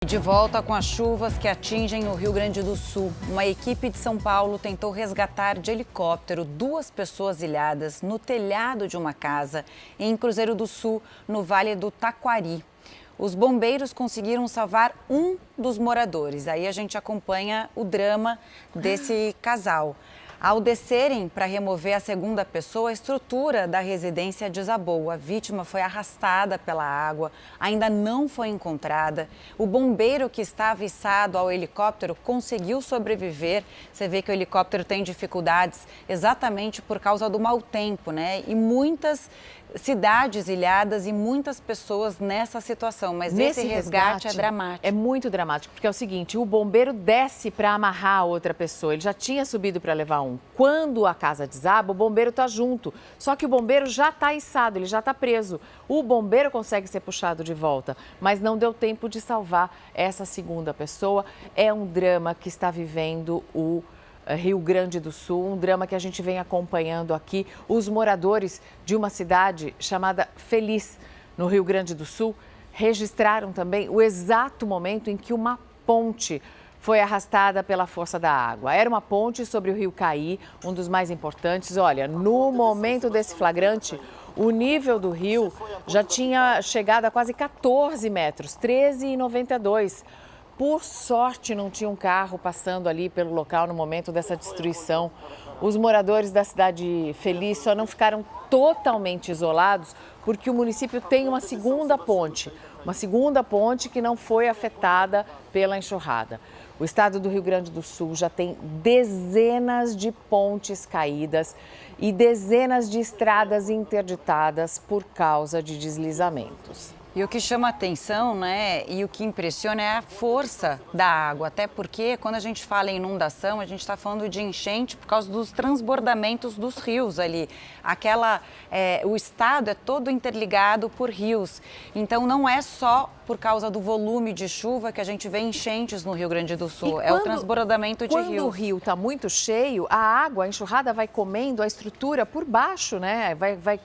De volta com as chuvas que atingem o Rio Grande do Sul, uma equipe de São Paulo tentou resgatar de helicóptero 2 pessoas ilhadas no telhado de uma casa em Cruzeiro do Sul, no Vale do Taquari. Os bombeiros conseguiram salvar um dos moradores. Aí a gente acompanha o drama desse casal. Ao descerem para remover a segunda pessoa, a estrutura da residência desabou. A vítima foi arrastada pela água, ainda não foi encontrada. O bombeiro que estava içado ao helicóptero conseguiu sobreviver. Você vê que o helicóptero tem dificuldades exatamente por causa do mau tempo, né? E muitas cidades ilhadas e muitas pessoas nessa situação. Mas esse resgate é dramático. É muito dramático, porque é o seguinte, o bombeiro desce para amarrar a outra pessoa. Ele já tinha subido para levar um. Quando a casa desaba, o bombeiro está junto. Só que o bombeiro já está içado, ele já está preso. O bombeiro consegue ser puxado de volta, mas não deu tempo de salvar essa segunda pessoa. É um drama que está vivendo o Rio Grande do Sul, um drama que a gente vem acompanhando aqui. Os moradores de uma cidade chamada Feliz, no Rio Grande do Sul, registraram também o exato momento em que uma ponte foi arrastada pela força da água. Era uma ponte sobre o Rio Caí, um dos mais importantes. Olha, no momento desse flagrante, o nível do rio já tinha chegado a quase 14 metros, 13,92. Por sorte, não tinha um carro passando ali pelo local no momento dessa destruição. Os moradores da cidade Feliz só não ficaram totalmente isolados porque o município tem uma segunda ponte que não foi afetada pela enxurrada. O estado do Rio Grande do Sul já tem dezenas de pontes caídas e dezenas de estradas interditadas por causa de deslizamentos. E o que chama atenção, né, e o que impressiona é a força da água, até porque quando a gente fala em inundação, a gente está falando de enchente por causa dos transbordamentos dos rios ali. O estado é todo interligado por rios, então não é só por causa do volume de chuva que a gente vê enchentes no Rio Grande do Sul, é o transbordamento de rios. Quando o rio está muito cheio, a água, a enxurrada vai comendo a estrutura por baixo, né?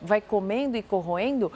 Vai comendo e corroendo,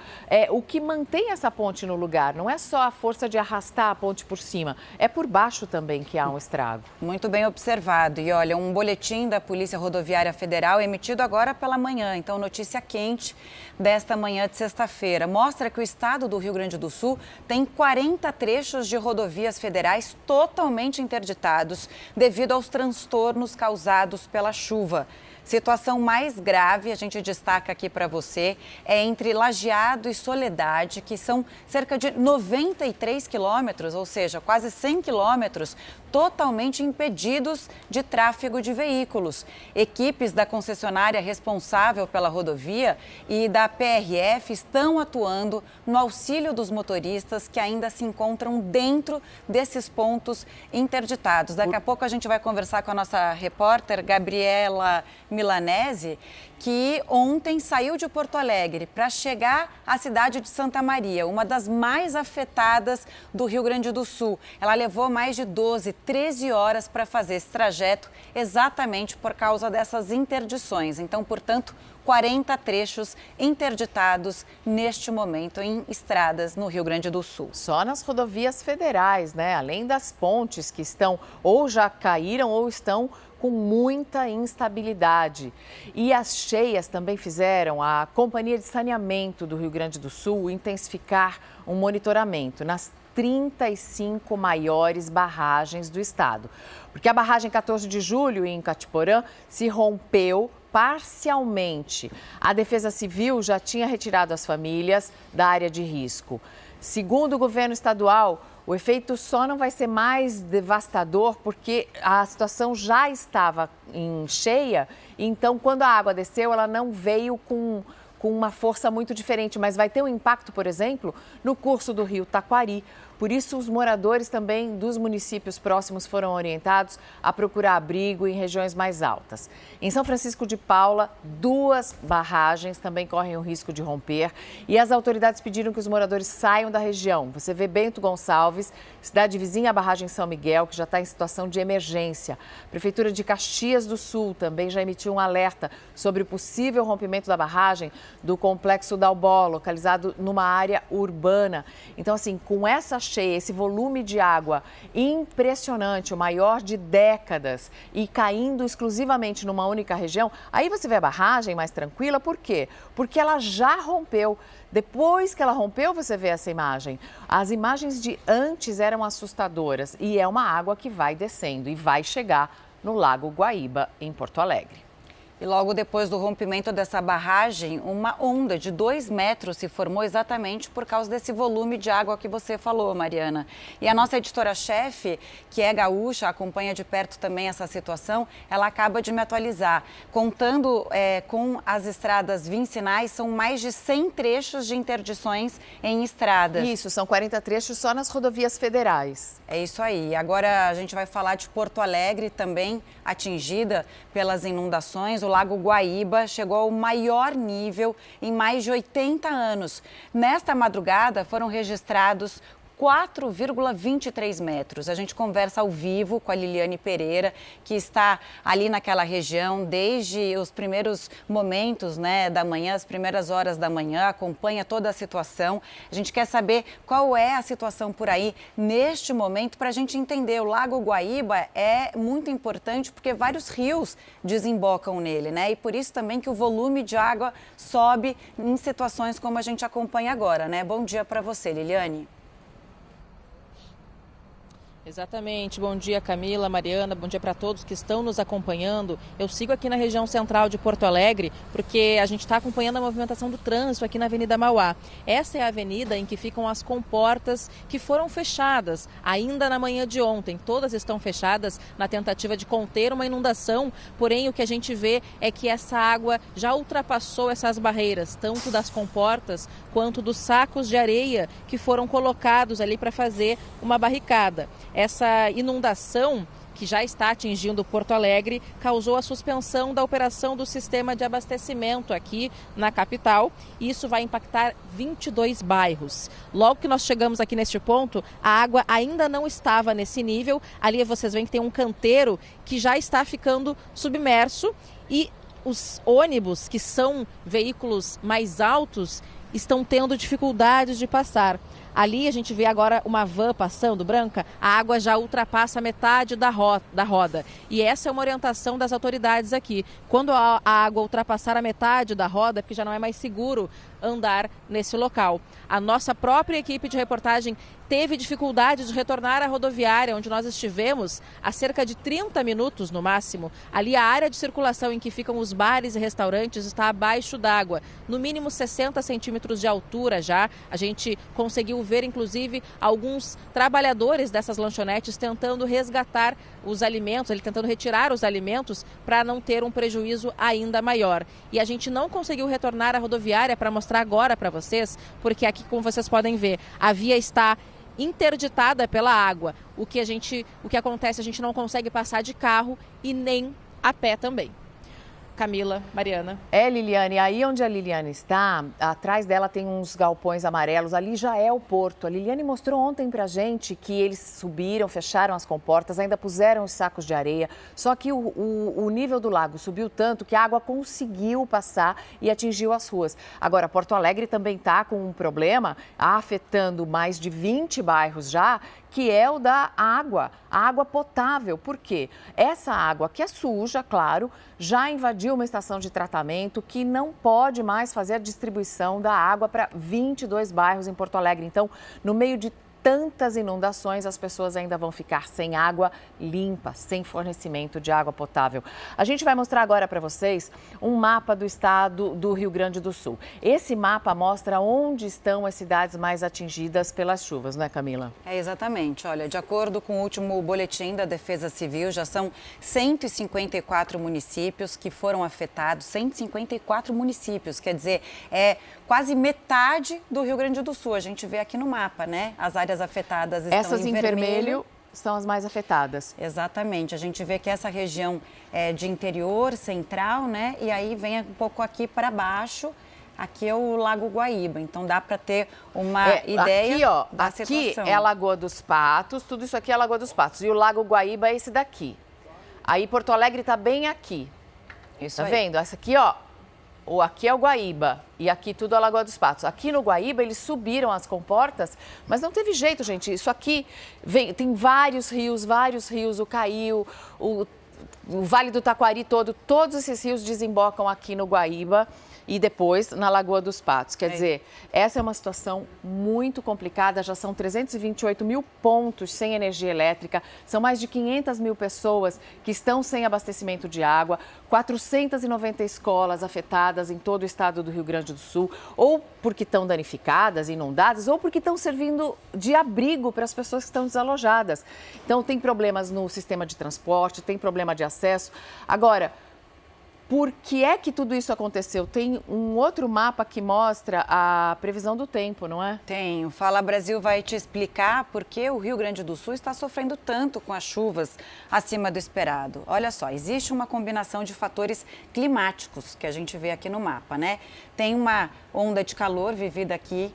o que mantém essa ponte no lugar. Não é só a força de arrastar a ponte por cima, é por baixo também que há um estrago. Muito bem observado. E olha, um boletim da Polícia Rodoviária Federal emitido agora pela manhã, então notícia quente desta manhã de sexta-feira, mostra que o estado do Rio Grande do Sul tem 40 trechos de rodovias federais totalmente interditados devido aos transtornos causados pela chuva. Situação mais grave, a gente destaca aqui para você, é entre Lajeado e Soledade, que são cerca de 93 quilômetros, ou seja, quase 100 quilômetros, totalmente impedidos de tráfego de veículos. Equipes da concessionária responsável pela rodovia e da PRF estão atuando no auxílio dos motoristas que ainda se encontram dentro desses pontos interditados. Daqui a pouco a gente vai conversar com a nossa repórter, Gabriela Milanese, que ontem saiu de Porto Alegre para chegar à cidade de Santa Maria, uma das mais afetadas do Rio Grande do Sul. Ela levou mais de 13 horas para fazer esse trajeto exatamente por causa dessas interdições. Então, portanto, 40 trechos interditados neste momento em estradas no Rio Grande do Sul. Só nas rodovias federais, né? Além das pontes que estão ou já caíram ou estão com muita instabilidade. E as cheias também fizeram a Companhia de Saneamento do Rio Grande do Sul intensificar um monitoramento nas 35 maiores barragens do estado. Porque a barragem 14 de julho em Catiporã se rompeu parcialmente. A Defesa Civil já tinha retirado as famílias da área de risco. Segundo o governo estadual, o efeito só não vai ser mais devastador porque a situação já estava em cheia, então quando a água desceu, ela não veio com uma força muito diferente, mas vai ter um impacto, por exemplo, no curso do rio Taquari. Por isso, os moradores também dos municípios próximos foram orientados a procurar abrigo em regiões mais altas. Em São Francisco de Paula, 2 barragens também correm o risco de romper e as autoridades pediram que os moradores saiam da região. Você vê Bento Gonçalves, cidade vizinha à barragem São Miguel, que já está em situação de emergência. A Prefeitura de Caxias do Sul também já emitiu um alerta sobre o possível rompimento da barragem do Complexo Dalbó, localizado numa área urbana. Então, assim, com essa cheia, esse volume de água impressionante, o maior de décadas, e caindo exclusivamente numa única região, aí você vê a barragem mais tranquila, por quê? Porque ela já rompeu. Depois que ela rompeu, você vê essa imagem. As imagens de antes eram assustadoras e é uma água que vai descendo e vai chegar no Lago Guaíba, em Porto Alegre. E logo depois do rompimento dessa barragem, uma onda de 2 metros se formou exatamente por causa desse volume de água que você falou, Mariana. E a nossa editora-chefe, que é gaúcha, acompanha de perto também essa situação, ela acaba de me atualizar. Contando com as estradas vicinais, são mais de 100 trechos de interdições em estradas. Isso, são 40 trechos só nas rodovias federais. É isso aí. Agora a gente vai falar de Porto Alegre, também atingida pelas inundações. O Lago Guaíba chegou ao maior nível em mais de 80 anos. Nesta madrugada foram registrados 4,23 metros. A gente conversa ao vivo com a Liliane Pereira, que está ali naquela região desde os primeiros momentos, da manhã, as primeiras horas da manhã, acompanha toda a situação. A gente quer saber qual é a situação por aí neste momento para a gente entender. O Lago Guaíba é muito importante porque vários rios desembocam nele, E por isso também que o volume de água sobe em situações como a gente acompanha agora, Bom dia para você, Liliane. Exatamente. Bom dia, Camila, Mariana, bom dia para todos que estão nos acompanhando. Eu sigo aqui na região central de Porto Alegre porque a gente está acompanhando a movimentação do trânsito aqui na Avenida Mauá. Essa é a avenida em que ficam as comportas que foram fechadas ainda na manhã de ontem. Todas estão fechadas na tentativa de conter uma inundação, porém o que a gente vê é que essa água já ultrapassou essas barreiras, tanto das comportas quanto dos sacos de areia que foram colocados ali para fazer uma barricada. Essa inundação, que já está atingindo Porto Alegre, causou a suspensão da operação do sistema de abastecimento aqui na capital. E isso vai impactar 22 bairros. Logo que nós chegamos aqui neste ponto, a água ainda não estava nesse nível. Ali vocês veem que tem um canteiro que já está ficando submerso e os ônibus, que são veículos mais altos, estão tendo dificuldades de passar. Ali a gente vê agora uma van passando, branca, a água já ultrapassa a metade da roda. E essa é uma orientação das autoridades aqui. Quando a água ultrapassar a metade da roda, é porque já não é mais seguro andar nesse local. A nossa própria equipe de reportagem teve dificuldade de retornar à rodoviária, onde nós estivemos há cerca de 30 minutos no máximo. Ali a área de circulação em que ficam os bares e restaurantes está abaixo d'água, no mínimo 60 centímetros de altura já. A gente conseguiu ver, inclusive, alguns trabalhadores dessas lanchonetes tentando resgatar os alimentos, tentando retirar os alimentos para não ter um prejuízo ainda maior. E a gente não conseguiu retornar à rodoviária para mostrar agora para vocês, porque aqui, como vocês podem ver, a via está interditada pela água. O que acontece, a gente não consegue passar de carro e nem a pé também. Camila, Mariana. Liliane, aí onde a Liliane está, atrás dela tem uns galpões amarelos, ali já é o porto. A Liliane mostrou ontem pra gente que eles subiram, fecharam as comportas, ainda puseram os sacos de areia, só que o nível do lago subiu tanto que a água conseguiu passar e atingiu as ruas. Agora, Porto Alegre também está com um problema, afetando mais de 20 bairros já, que é o da água, a água potável. Por quê? Essa água, que é suja, claro, já invadiu uma estação de tratamento que não pode mais fazer a distribuição da água para 22 bairros em Porto Alegre. Então, no meio de tantas inundações, as pessoas ainda vão ficar sem água limpa, sem fornecimento de água potável. A gente vai mostrar agora para vocês um mapa do estado do Rio Grande do Sul. Esse mapa mostra onde estão as cidades mais atingidas pelas chuvas, não é, Camila? Exatamente. Olha, de acordo com o último boletim da Defesa Civil, já são 154 municípios que foram afetados, 154 municípios, quer dizer, é quase metade do Rio Grande do Sul. A gente vê aqui no mapa, As áreas afetadas estão Essas em vermelho são as mais afetadas. Exatamente. A gente vê que essa região é de interior, central, E aí vem um pouco aqui para baixo. Aqui é o Lago Guaíba, então dá para ter uma ideia da situação. Aqui é a Lagoa dos Patos, tudo isso aqui é a Lagoa dos Patos. E o Lago Guaíba é esse daqui. Aí Porto Alegre está bem aqui. Isso tá aí. vendo? Essa aqui, ou aqui é o Guaíba e aqui tudo a Lagoa dos Patos. Aqui no Guaíba eles subiram as comportas, mas não teve jeito, gente. Isso aqui tem vários rios, o Caiu, o Vale do Taquari todo, todos esses rios desembocam aqui no Guaíba e depois na Lagoa dos Patos. Quer dizer, essa é uma situação muito complicada, já são 328 mil pontos sem energia elétrica, são mais de 500 mil pessoas que estão sem abastecimento de água, 490 escolas afetadas em todo o estado do Rio Grande do Sul, ou porque estão danificadas, inundadas, ou porque estão servindo de abrigo para as pessoas que estão desalojadas. Então, tem problemas no sistema de transporte, tem problema de acesso. Agora, por que é que tudo isso aconteceu? Tem um outro mapa que mostra a previsão do tempo, não é? Tem. O Fala Brasil vai te explicar por que o Rio Grande do Sul está sofrendo tanto com as chuvas acima do esperado. Olha só, existe uma combinação de fatores climáticos que a gente vê aqui no mapa, né? Tem uma onda de calor vivida aqui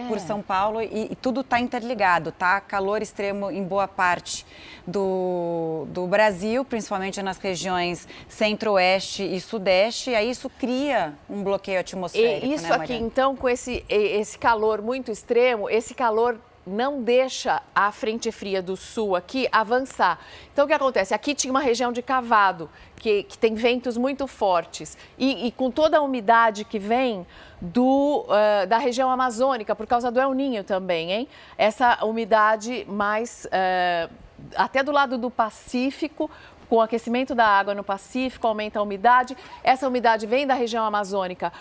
por São Paulo e tudo está interligado, tá? Calor extremo em boa parte do Brasil, principalmente nas regiões centro-oeste e sudeste, e aí isso cria um bloqueio atmosférico, Isso né, aqui, Mariana? então, com esse calor muito extremo, esse calor não deixa a frente fria do sul aqui avançar. Então, o que acontece? Aqui tinha uma região de cavado, que tem ventos muito fortes. E com toda a umidade que vem da região amazônica, por causa do El Niño também, hein? Essa umidade mais até do lado do Pacífico, com o aquecimento da água no Pacífico, aumenta a umidade. Essa umidade vem da região amazônica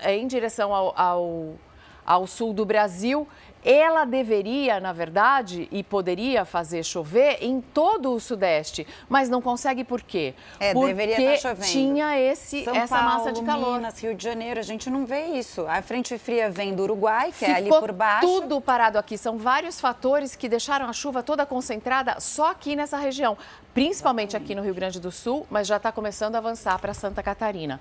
em direção ao sul do Brasil. Ela deveria, na verdade, e poderia fazer chover em todo o Sudeste, mas não consegue por quê? Porque deveria estar chovendo. Tinha essa massa de calor. Minas, Rio de Janeiro, a gente não vê isso. A frente fria vem do Uruguai, que é ali Ficou por baixo. tudo parado aqui. São vários fatores que deixaram a chuva toda concentrada só aqui nessa região, principalmente aqui no Rio Grande do Sul, mas já está começando a avançar para Santa Catarina.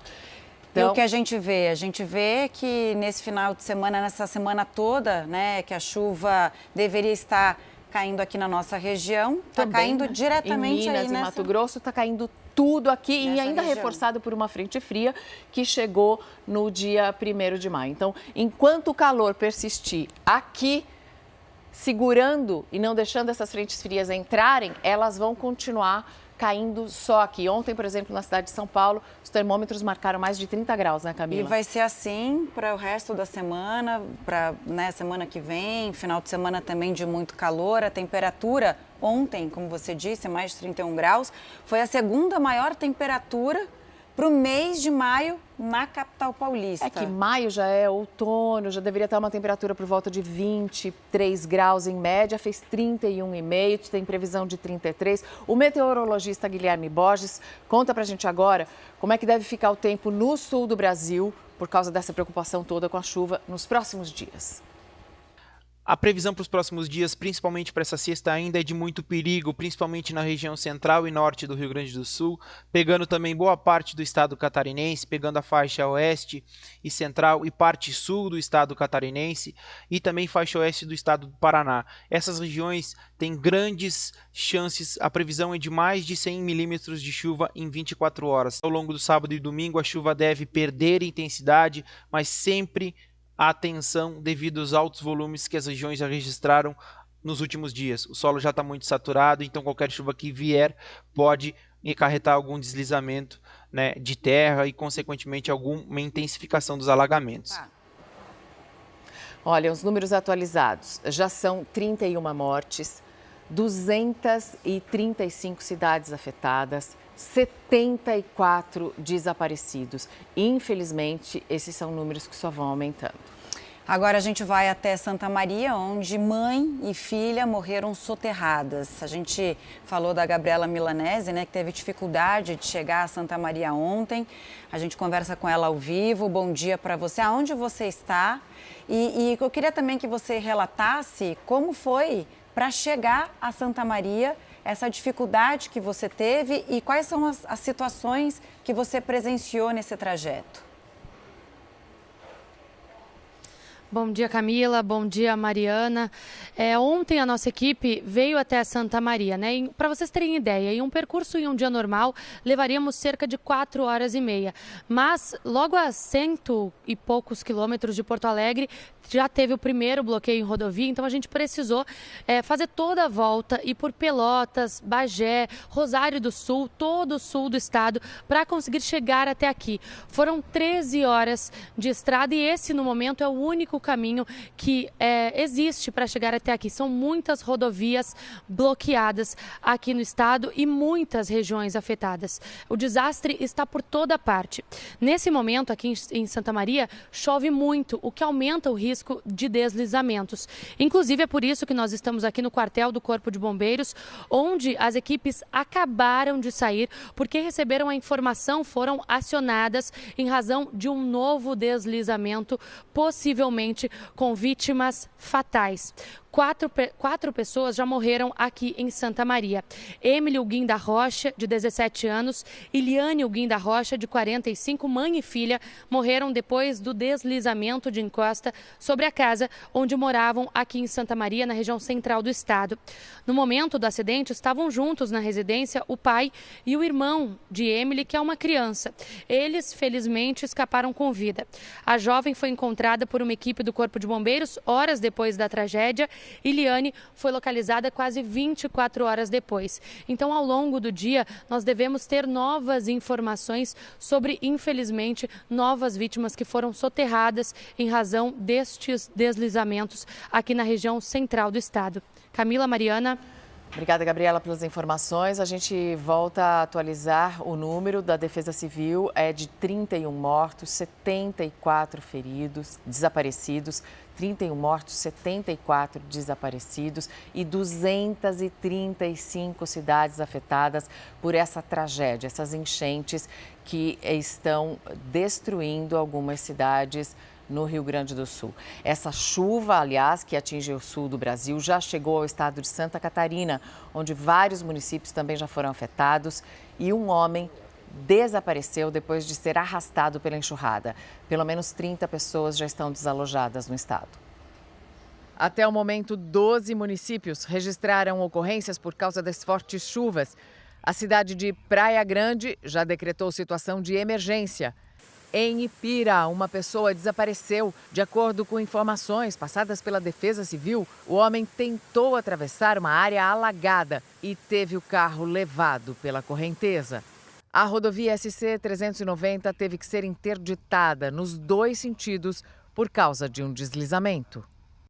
Então, e o que a gente vê? A gente vê que nesse final de semana, nessa semana toda, né, que a chuva deveria estar caindo aqui na nossa região, está caindo diretamente em Minas, aí em nessa... Mato Grosso, está caindo tudo aqui nessa e ainda região, reforçado por uma frente fria que chegou no dia 1º de maio. Então, enquanto o calor persistir aqui, segurando e não deixando essas frentes frias entrarem, elas vão continuar caindo só aqui. Ontem, por exemplo, na cidade de São Paulo, os termômetros marcaram mais de 30 graus, né, Camila? E vai ser assim para o resto da semana, para semana que vem, final de semana também de muito calor. A temperatura ontem, como você disse, mais de 31 graus, foi a segunda maior temperatura para o mês de maio na capital paulista. É que maio já é outono, já deveria estar uma temperatura por volta de 23 graus em média, fez 31,5, tem previsão de 33. O meteorologista Guilherme Borges conta pra gente agora como é que deve ficar o tempo no sul do Brasil, por causa dessa preocupação toda com a chuva nos próximos dias. A previsão para os próximos dias, principalmente para essa sexta, ainda é de muito perigo, principalmente na região central e norte do Rio Grande do Sul, pegando também boa parte do estado catarinense, pegando a faixa oeste e central e parte sul do estado catarinense e também faixa oeste do estado do Paraná. Essas regiões têm grandes chances, a previsão é de mais de 100 milímetros de chuva em 24 horas. Ao longo do sábado e domingo, a chuva deve perder intensidade, mas sempre atenção devido aos altos volumes que as regiões já registraram nos últimos dias. O solo já está muito saturado, então qualquer chuva que vier pode acarretar algum deslizamento, né, de terra e, consequentemente, alguma intensificação dos alagamentos. Olha, os números atualizados já são 31 mortes, 235 cidades afetadas, 74 desaparecidos. Infelizmente, esses são números que só vão aumentando. Agora a gente vai até Santa Maria, onde mãe e filha morreram soterradas. A gente falou da Gabriela Milanese, né, que teve dificuldade de chegar a Santa Maria ontem. A gente conversa com ela ao vivo. Bom dia para você. Aonde você está? E eu queria também que você relatasse como foi para chegar a Santa Maria, essa dificuldade que você teve e quais são as situações que você presenciou nesse trajeto. Bom dia, Camila. Bom dia, Mariana. Ontem a nossa equipe veio até Santa Maria, né? Para vocês terem ideia, em um percurso em um dia normal, levaríamos cerca de 4 horas e meia. Mas logo a 100 e poucos quilômetros de Porto Alegre, já teve o primeiro bloqueio em rodovia, então a gente precisou fazer toda a volta, ir por Pelotas, Bagé, Rosário do Sul, todo o sul do estado, para conseguir chegar até aqui. Foram 13 horas de estrada e esse, no momento, é o único caminho que existe para chegar até aqui. São muitas rodovias bloqueadas aqui no estado e muitas regiões afetadas. O desastre está por toda parte. Nesse momento, aqui em Santa Maria, chove muito, o que aumenta o risco de deslizamentos. Inclusive, é por isso que nós estamos aqui no quartel do Corpo de Bombeiros, onde as equipes acabaram de sair, porque receberam a informação, foram acionadas em razão de um novo deslizamento, possivelmente com vítimas fatais. Quatro pessoas já morreram aqui em Santa Maria. Emily Huguim da Rocha, de 17 anos, e Liane Huguim da Rocha, de 45, mãe e filha, morreram depois do deslizamento de encosta sobre a casa onde moravam aqui em Santa Maria, na região central do estado. No momento do acidente, estavam juntos na residência o pai e o irmão de Emily, que é uma criança. Eles, felizmente, escaparam com vida. A jovem foi encontrada por uma equipe do Corpo de Bombeiros horas depois da tragédia e Liane foi localizada quase 24 horas depois. Então, ao longo do dia, nós devemos ter novas informações sobre, infelizmente, novas vítimas que foram soterradas em razão destes deslizamentos aqui na região central do estado. Camila, Mariana. Obrigada, Gabriela, pelas informações. A gente volta a atualizar o número da Defesa Civil, é de 31 mortos, 74 feridos, desaparecidos, 31 mortos, 74 desaparecidos e 235 cidades afetadas por essa tragédia, essas enchentes que estão destruindo algumas cidades no Rio Grande do Sul. Essa chuva, aliás, que atinge o sul do Brasil, já chegou ao estado de Santa Catarina, onde vários municípios também já foram afetados e um homem desapareceu depois de ser arrastado pela enxurrada. Pelo menos 30 pessoas já estão desalojadas no estado. Até o momento, 12 municípios registraram ocorrências por causa das fortes chuvas. A cidade de Praia Grande já decretou situação de emergência. Em Ipira, uma pessoa desapareceu. De acordo com informações passadas pela Defesa Civil, o homem tentou atravessar uma área alagada e teve o carro levado pela correnteza. A rodovia SC-390 teve que ser interditada nos 2 sentidos por causa de um deslizamento.